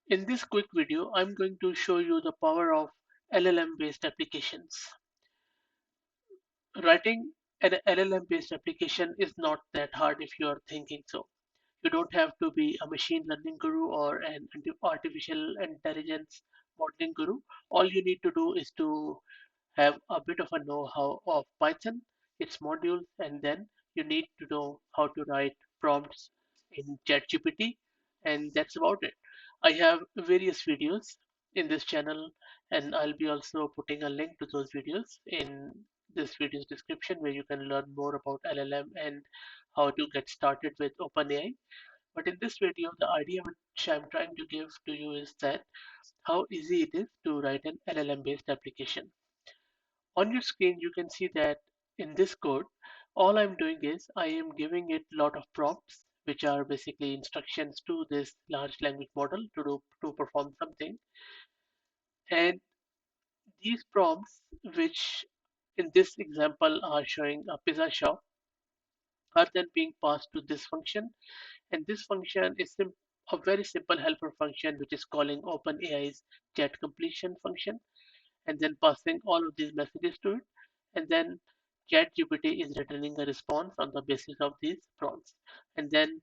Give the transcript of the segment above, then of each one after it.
In this quick video, I'm going to show you the power of LLM based applications. Writing an LLM based application is not that hard if you are thinking so. You don't have to be a machine learning guru or an artificial intelligence modeling guru. All you need to do is to have a bit of a know-how of Python, its modules, and then you need to know how to write prompts in ChatGPT, and that's about it. I have various videos in this channel, and I'll be also putting a link to those videos in this video's description where you can learn more about LLM and how to get started with OpenAI. But in this video, the idea which I'm trying to give to you is that how easy it is to write an LLM based application. On your screen, you can see that in this code, all I'm doing is I am giving it a lot of prompts, which are basically instructions to this large language model to perform something. And these prompts, which in this example are showing a pizza shop, are then being passed to this function. And this function is a very simple helper function, which is calling OpenAI's chat completion function, and then passing all of these messages to it. And then ChatGPT is returning a response on the basis of these prompts. And then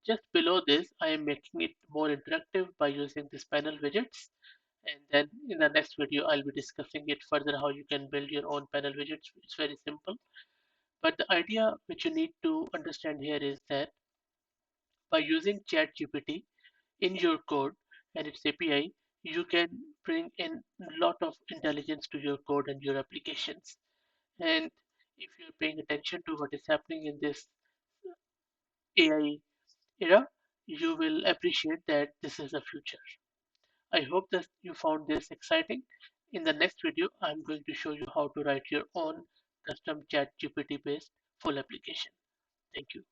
just below this, I am making it more interactive by using this panel widgets. And then in the next video, I'll be discussing it further how you can build your own panel widgets. It's very simple. But the idea which you need to understand here is that by using ChatGPT in your code and its API, you can bring in a lot of intelligence to your code and your applications. And if you're paying attention to what is happening in this AI era, you will appreciate that this is the future. I hope that you found this exciting. In the next video, I'm going to show you how to write your own custom chat GPT based full application. Thank you.